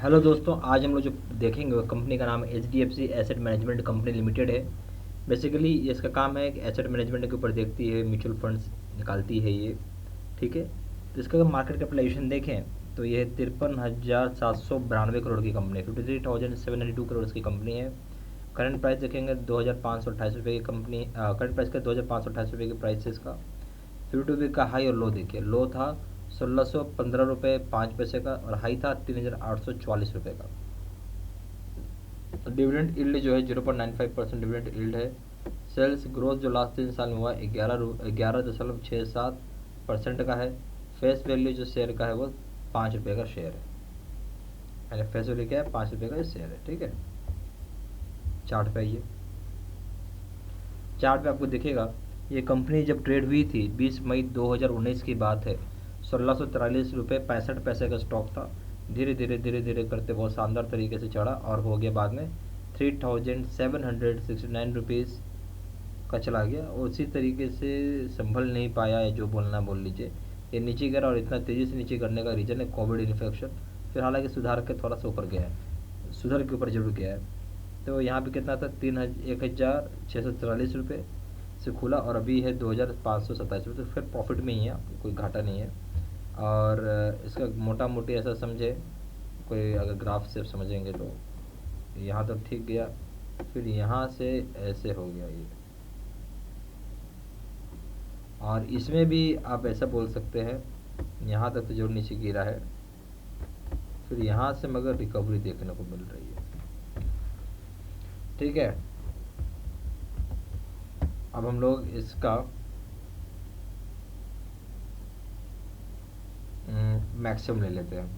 Hello दोस्तों, आज हम लोग जो देखेंगे वो कंपनी का नाम H D F C asset management company limited है। बेसिकली इसका काम है कि एसेट मैनेजमेंट के ऊपर देखती है, म्यूचुअल फंड्स निकालती है ये। ठीक है। तो इसका अगर मार्केट कैपिटलाइजेशन देखें तो ये 53,792 करोड़ की कंपनी है, 53,792 करोड़ की कंपनी है। करंट प्राइस देखेंगे 2,528 रुपये की कंपनी, करंट प्राइस का 2,528 रुपये की प्राइस है इसका। 52 वीक का हाई और लो देखिए, लो था 1615 रुपये 5 पैसे का और हाई था 3,844 रुपये का। डिविडेंड यील्ड जो है 0.95% डिविडेंड यील्ड है। सेल्स ग्रोथ जो लास्ट 3 साल में हुआ 11.67% का है। फेस वैल्यू जो शेयर का है वो 5 रुपये का शेयर है, यानी फेस वैल्यू क्या है, 5 रुपये का शेयर है। ठीक है। चार्ट पे आइए, चार्ट पे आपको दिखेगा ये कंपनी जब ट्रेड हुई थी 20 मई 2019 की बात है, 1643 रुपये 65 पैसे का स्टॉक था। धीरे धीरे धीरे धीरे करते बहुत शानदार तरीके से चढ़ा और हो गया बाद में 3,769 रुपीज़ का चला गया। और उसी तरीके से संभल नहीं पाया है, जो बोलना बोल लीजिए। ये नीचे गिरा और इतना तेज़ी से नीचे गिरने का रीज़न है कोविड इन्फेक्शन। फिर हालांकि सुधार के थोड़ा सा ऊपर गया है, सुधार के ऊपर जरूर गया है। तो यहाँ पे कितना था, 1,643 रुपये से खुला और अभी है 2,527 रुपये। तो फिर प्रॉफिट में ही है, कोई घाटा नहीं है। और इसका मोटा मोटी ऐसा समझे, कोई अगर ग्राफ से समझेंगे तो यहाँ तक ठीक गया, फिर यहाँ से ऐसे हो गया ये। और इसमें भी आप ऐसा बोल सकते हैं, यहाँ तक तो जो नीचे गिरा है, फिर यहाँ से मगर रिकवरी देखने को मिल रही है। ठीक है। अब हम लोग इसका मैक्सिमम ले लेते हैं।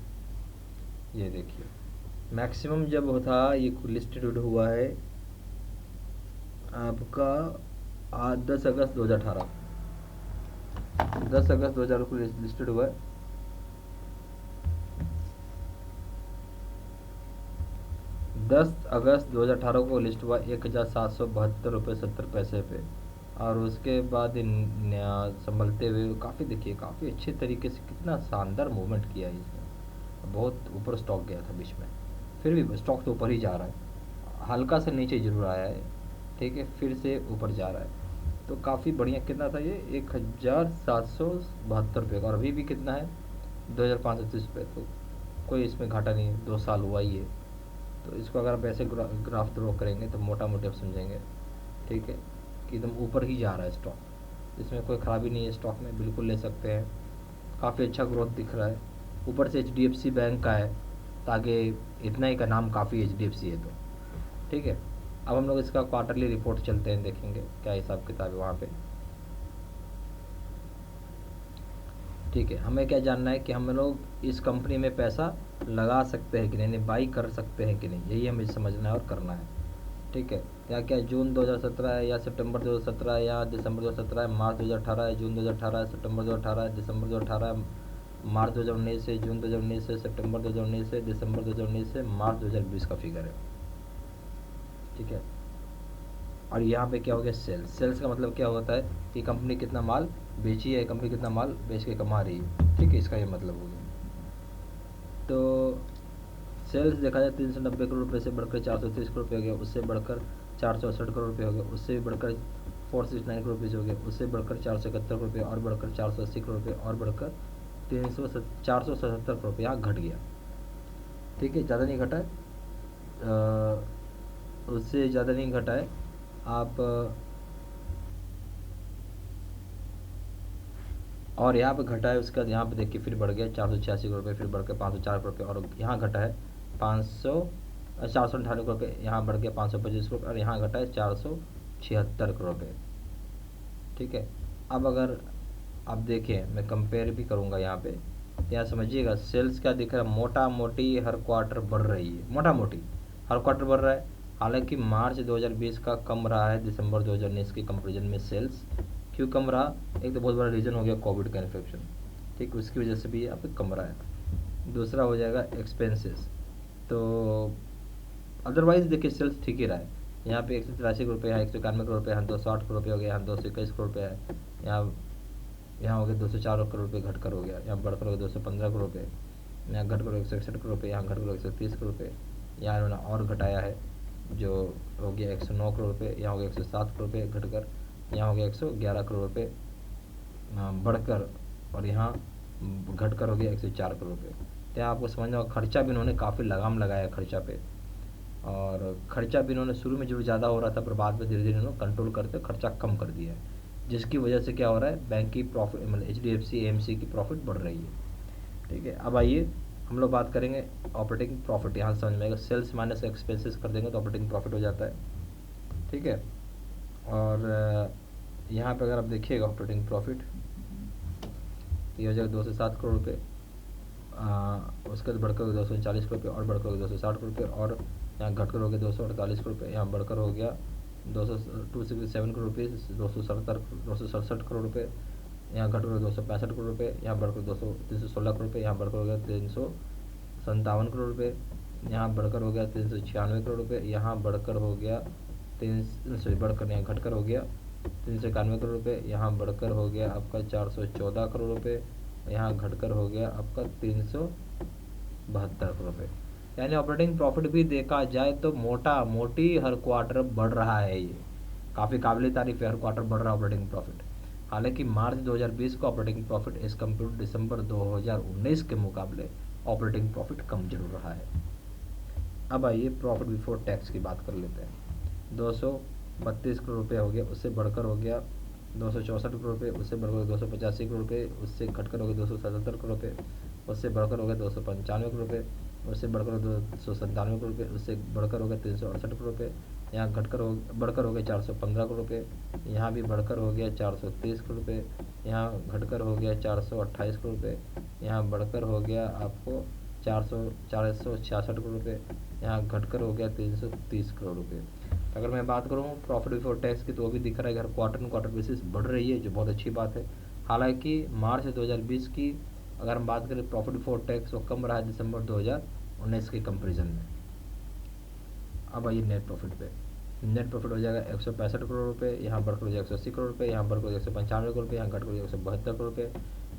ये देखिए, मैक्सिमम जब होता ये लिस्टेड हुआ है आपका 10 अगस्त 2018, 10 अगस्त 2000 को लिस्टेड हुआ है। 10 अगस्त 2018 को लिस्ट हुआ 1,772 रुपये 70 पैसे पे। और उसके बाद संभलते हुए काफ़ी, देखिए काफ़ी अच्छे तरीके से कितना शानदार मूवमेंट किया है इसने। बहुत ऊपर स्टॉक गया था बीच में, फिर भी स्टॉक तो ऊपर ही जा रहा है, हल्का सा नीचे जरूर आया है। ठीक है, फिर से ऊपर जा रहा है। तो काफ़ी बढ़िया। कितना था ये, 1,772 रुपये का, और अभी भी कितना है, 2,530 रुपये। तो कोई इसमें घाटा नहीं है, 2 साल हुआ ही है। तो इसको अगर आप ऐसे ग्राफ ड्रॉ करेंगे तो मोटा मोटी आप समझेंगे, ठीक है, कि एकदम ऊपर ही जा रहा है स्टॉक। इसमें कोई ख़राबी नहीं है, स्टॉक में बिल्कुल ले सकते हैं। काफ़ी अच्छा ग्रोथ दिख रहा है। ऊपर से HDFC बैंक का है, ताकि इतना ही का नाम काफ़ी HDFC है तो। ठीक है। अब हम लोग इसका क्वार्टरली रिपोर्ट चलते हैं, देखेंगे क्या हिसाब किताब है वहाँ पे। ठीक है, हमें क्या जानना है कि हम लोग इस कंपनी में पैसा लगा सकते हैं कि नहीं, बाई कर सकते हैं कि नहीं, यही हमें समझना है और करना है। ठीक है। क्या क्या जून 2017 है, या सितंबर 2017 है, या दिसंबर 2017 है, मार्च 2018 है, जून 2018 है, सितंबर 2018 है, दिसंबर 2018 है, मार्च 2019 है, जून 2019 है, सितंबर 2019 है, दिसंबर 2019 है, मार्च 2020 का फिगर है। ठीक है। और यहाँ पे क्या हो गया, सेल्स। सेल्स का मतलब क्या होता है कि कंपनी कितना माल बेची है, कंपनी कितना माल बेच के कमा रही है। ठीक है, इसका ये मतलब हो गया। तो सेल्स देखा जाए 390 करोड़ रुपये से बढ़कर 430 करोड़ रुपये हो गया, उससे बढ़कर 468 करोड़ रुपये हो गया, उससे भी बढ़कर 469 करोड़ रुपये हो गया, उससे बढ़कर 471 करोड़ रुपये, और बढ़कर 480 करोड़ रुपये, और बढ़कर 477 करोड़ रुपये यहाँ घट गया। ठीक है, ज़्यादा नहीं घटा है, उससे ज़्यादा नहीं घटा है। आप और यहाँ पे घटा है, उसका यहाँ पे देखिए फिर बढ़ गया 486 करोड़ रुपये, फिर बढ़ के 504 करोड़ रुपये, और यहाँ घटा है 498 करोड़ रुपये, यहाँ बढ़ गया 525 करोड़, और यहाँ घटा है 476 करोड़ रुपये। ठीक है। अब अगर आप देखें, मैं कंपेयर भी करूँगा यहाँ पे, यहाँ समझिएगा सेल्स क्या दिख रहा है, मोटा मोटी हर क्वार्टर बढ़ रही है, मोटा मोटी हर क्वार्टर बढ़ रहा है। हालांकि मार्च 2020 का कम रहा है दिसंबर 2019 के कंपेरिजन में सेल्स। क्यों कम रहा, एक तो बहुत बड़ा रीज़न हो गया कोविड का इन्फेक्शन, ठीक, उसकी वजह से भी यहाँ पे कम रहा है। दूसरा हो जाएगा एक्सपेंसेस। तो अदरवाइज़ देखिए सेल्स ठीक ही रहा है। यहाँ पे 183 करोड़ रुपये है, 191 करोड़ रुपये, यहाँ 208 करोड़ रुपये हो गया, यहाँ 221 करोड़ रुपये है, यहाँ यहाँ हो गया 204 करोड़ रुपये घट कर हो गया, यहाँ बढ़कर हो गया 215 करोड़ रुपये। यहाँ घट कर 161 करोड़ रुपये, यहाँ घट कर 130 करोड़ रुपये, यहाँ इन्होंने और घटाया है जो हो गया 109 करोड़ रुपये, यहाँ हो गया 107 करोड़ रुपये घटकर, यहाँ हो गया 111 करोड़ रुपये बढ़कर, और यहाँ घटकर हो गया 104 करोड़ रुपये। तो यहाँ आपको समझना होगा खर्चा भी इन्होंने काफ़ी लगाम लगाया खर्चा पे, और खर्चा भी इन्होंने शुरू में जरूर ज़्यादा हो रहा था, पर बाद में धीरे धीरे इन्होंने कंट्रोल करते खर्चा कम कर दिया है, जिसकी वजह से क्या हो रहा है, बैंक की प्रॉफिट मतलब HDFC AMC की प्रॉफिट बढ़ रही है। ठीक है, अब आइए हम लोग बात करेंगे ऑपरेटिंग प्रॉफिट। यहाँ समझ में आएगा, सेल्स माइनस एक्सपेंसेस कर देंगे तो ऑपरेटिंग प्रॉफिट हो जाता है। ठीक है, और यहाँ पे अगर आप देखिएगा ऑपरेटिंग प्रॉफिट, ये हो जाएगा 207 करोड़ रुपये, उसके बाद बढ़कर 239 करोड़ रुपये, और बढ़कर 260 करोड़ रुपये, और यहाँ घटकर हो गया 248 करोड़ रुपये, यहाँ बढ़कर हो गया 267 करोड़ रुपये, 267 करोड़ रुपये, यहाँ घटकर 265 करोड़ रुपये, यहाँ बढ़कर 316 करोड़ रुपये, यहाँ बढ़कर हो गया 357 करोड़ रुपये, यहाँ बढ़कर हो गया 396 करोड़ रुपये, यहाँ बढ़कर हो गया बढ़कर यहाँ घटकर हो गया 391 करोड़ रुपये, यहाँ बढ़कर हो गया आपका 414 करोड़ रुपये, यहाँ घटकर हो गया आपका 372 करोड़ रुपये। यानी ऑपरेटिंग प्रॉफिट भी देखा जाए तो मोटी हर क्वार्टर बढ़ रहा है। ये काफ़ी काबिल तारीफ है, हर क्वार्टर बढ़ रहा है ऑपरेटिंग प्रॉफिट। हालांकि मार्च 2020 का operating profit as compare to दिसंबर 2019 के मुकाबले ऑपरेटिंग प्रॉफिट कम जरूर रहा है। अब आइए प्रॉफिट बिफोर टैक्स की बात कर लेते हैं। 232 करोड़ रुपये हो गया, उससे बढ़कर हो गया 264 करोड़ रुपये, उससे बढ़कर 285 करोड़ रुपये, उससे घटकर हो गया 277 करोड़ रुपये, उससे बढ़कर हो गया 295 करोड़ रुपये, उससे बढ़कर 297 करोड़ रुपये, उससे बढ़कर हो गया 368 करोड़ रुपये, यहाँ बढ़कर हो गया 415 करोड़ रुपये, यहाँ भी बढ़कर हो गया 430 करोड़ रुपये, यहाँ घटकर हो गया 428 करोड़ रुपये, यहाँ बढ़कर हो गया आपको 466 करोड़ रुपये, यहाँ घटकर हो गया 330 करोड़ रुपये। अगर मैं बात करूँ प्रॉफिट बिफोर टैक्स की, तो वो भी दिख रहा है कि हर क्वार्टर बेसिस बढ़ रही है, जो बहुत अच्छी बात है। हालांकि मार्च 2020 की अगर हम बात करें प्रॉफिट बिफोर टैक्स, वो कम रहा है दिसंबर 2019 के कंपेरिजन में। अब आइए नेट प्रॉफिट पे। नेट प्रॉफिट हो जाएगा 165 करोड़ रुपये, यहाँ बढ़कर हो जाएगा 180 करोड़ रुपये, यहाँ बढ़कर हो जाएगा 195 करोड़ रुपये, यहाँ घटकर हो जाएगा 172 करोड़ रुपये,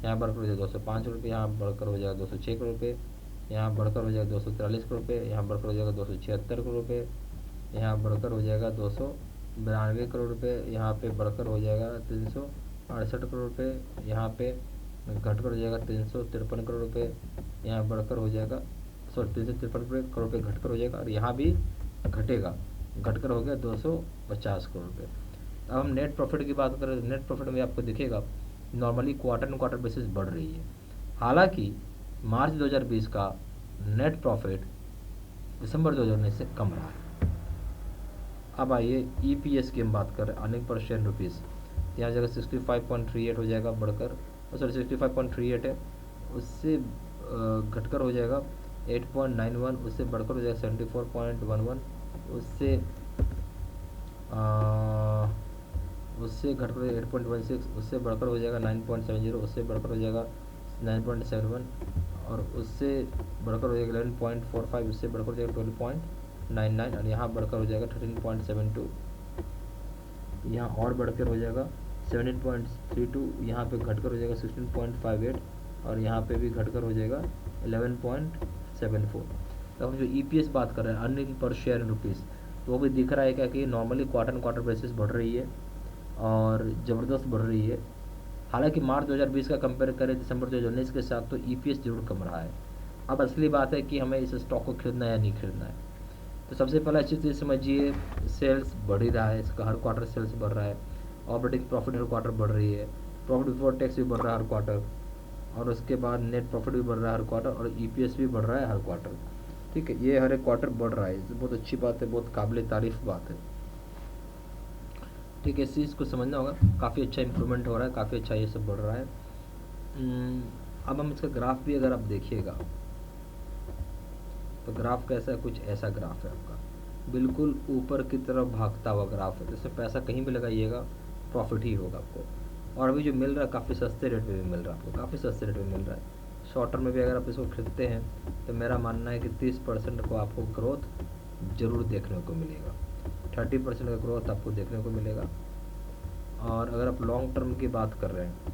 यहाँ बढ़कर हो जाएगा 205 करोड़ रुपये, यहाँ बढ़कर हो जाएगा 206 करोड़ रुपये, यहाँ बढ़कर हो जाएगा 243 करोड़ रुपये, यहाँ बढ़कर हो जाएगा 276 करोड़ रुपये, यहाँ बढ़कर हो जाएगा 292 करोड़ रुपये, यहाँ पे बढ़कर हो जाएगा 368 करोड़ रुपये, यहाँ पे घटकर हो जाएगा 353 करोड़ रुपये, यहाँ बढ़कर हो जाएगा 353 करोड़ रुपये घटकर हो जाएगा, और यहाँ भी घटेगा, घटकर हो गया 250 करोड़ रुपये। अब हम नेट प्रॉफिट की बात करें, नेट प्रॉफिट में आपको दिखेगा नॉर्मली क्वार्टर बेसिस बढ़ रही है। हालांकि मार्च 2020 का नेट प्रॉफिट दिसंबर 2019 से कम रहा है। अब आइए EPS की हम बात करें, अर्निंग पर शेयर रुपीज़, यहाँ जगह 65.38 हो जाएगा बढ़कर, सॉरी 65.38 है, उससे घटकर हो जाएगा 8.91, उससे बढ़कर हो जाएगा 74.11, उससे घटकर 8.16, उससे बढ़कर हो जाएगा 9.70, उससे बढ़कर हो जाएगा 9.71, और उससे बढ़कर हो जाएगा 11.45, उससे बढ़कर हो जाएगा 12.99, और यहाँ बढ़कर हो जाएगा 13.72, यहाँ और बढ़कर हो जाएगा 17.32, यहाँ पे घटकर हो जाएगा 16.58, और यहाँ पे भी घटकर हो जाएगा 11.74। तो हम जो EPS बात कर रहे हैं, अर्निंग पर शेयर रुपीज़, तो वो भी दिख रहा है क्या कि नॉर्मली क्वार्टर बेसिस बढ़ रही है और ज़बरदस्त बढ़ रही है। हालांकि मार्च 2020 का कंपेयर करें दिसंबर 2019 के साथ, तो EPS जरूर कम रहा है। अब असली बात है कि हमें इस स्टॉक को खरीदना है या नहीं खरीदना है। तो सबसे पहला अच्छी चीज़ समझिए, सेल्स बढ़ ही रहा है, इसका हर क्वार्टर सेल्स बढ़ रहा है, ऑपरेटिंग प्रॉफिट हर क्वार्टर बढ़ रही है, प्रॉफिट बिफोर टैक्स भी बढ़ रहा है हर क्वार्टर, और उसके बाद नेट प्रॉफिट भी बढ़ रहा है हर क्वार्टर, और EPS भी बढ़ रहा है हर क्वार्टर। ठीक है, ये हर एक क्वार्टर बढ़ रहा है, बहुत अच्छी बात है, बहुत काबिल तारीफ बात है। ठीक है, इस चीज़ को समझना होगा, काफ़ी अच्छा इंप्रूवमेंट हो रहा है, काफ़ी अच्छा ये सब बढ़ रहा है। अब हम इसका ग्राफ भी अगर आप देखिएगा, तो ग्राफ कैसा है, कुछ ऐसा ग्राफ है आपका, बिल्कुल ऊपर की तरफ भागता हुआ ग्राफ है, जैसे पैसा कहीं भी लगाइएगा प्रॉफिट ही होगा आपको। और अभी जो मिल रहा है काफ़ी सस्ते रेट में भी मिल रहा है आपको, काफ़ी सस्ते रेट में मिल रहा है। शॉर्ट टर्म में भी अगर आप इसको खरीदते हैं, तो मेरा मानना है कि 30% को आपको ग्रोथ जरूर देखने को मिलेगा, 30% का ग्रोथ आपको देखने को मिलेगा। और अगर आप लॉन्ग टर्म की बात कर रहे हैं,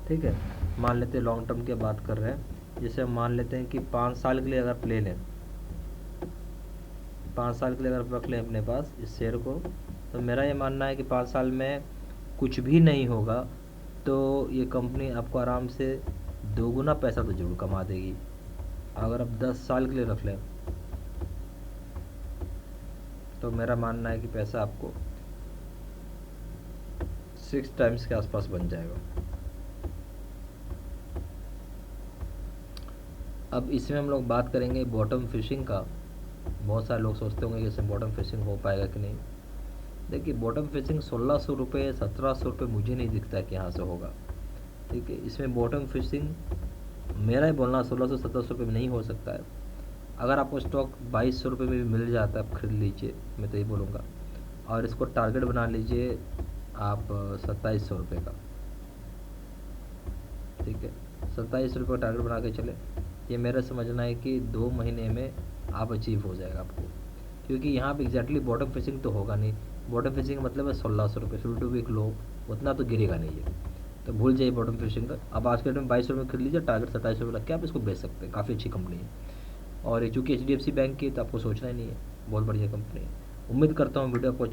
ठीक है, मान लेते हैं लॉन्ग टर्म की बात कर रहे हैं, जैसे हम मान लेते हैं कि 5 साल के लिए अगर आप ले लें, 5 साल के लिए अगर रख लें अपने पास इस शेयर को, तो मेरा ये मानना है कि 5 साल में कुछ भी नहीं होगा तो ये कंपनी आपको आराम से 2 गुना पैसा तो जरूर कमा देगी। अगर आप 10 साल के लिए रख लें तो मेरा मानना है कि पैसा आपको 6 टाइम्स के आसपास बन जाएगा। अब इसमें हम लोग बात करेंगे बॉटम फिशिंग का। बहुत सारे लोग सोचते होंगे कि इसमें बॉटम फिशिंग हो पाएगा कि नहीं। देखिए बॉटम फिशिंग 1600 रुपये 1700 रुपये मुझे नहीं दिखता है कि यहाँ से होगा। ठीक है, इसमें बॉटम फिशिंग मेरा ही बोलना 1600-1700 रुपये में नहीं हो सकता है। अगर आपको स्टॉक 2200 रुपये में भी मिल जाता है आप खरीद लीजिए, मैं तो यही बोलूँगा। और इसको टारगेट बना लीजिए आप 2700 रुपये का। ठीक है, 2700 रुपये का टारगेट बना के चले। ये मेरा समझना है कि 2 महीने में आप अचीव हो जाएगा आपको, क्योंकि यहाँ पे एग्जैक्टली बॉटम फिशिंग तो होगा नहीं। बॉटम फिशिंग मतलब है 1600 रुपये, 52 वीक लो, उतना तो गिरेगा नहीं है, तो भूल जाइए बॉटम फिशिंग का। अब आज के डेट में 2200 रुपये खरीद लीजिए, टारगेट 2700 रुपये रख के आप इसको बेच सकते हैं। काफ़ी अच्छी कंपनी है, और ये चूँकि HDFC बैंक की है तो आपको सोचना ही नहीं है, बहुत बढ़िया कंपनी है। उम्मीद करता हूँ वीडियो आपको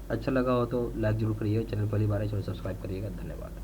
अच्छा लगा हो तो लाइक जरूर करिएगा, चैनल पहली बार है चैनल सब्सक्राइब करिएगा। धन्यवाद।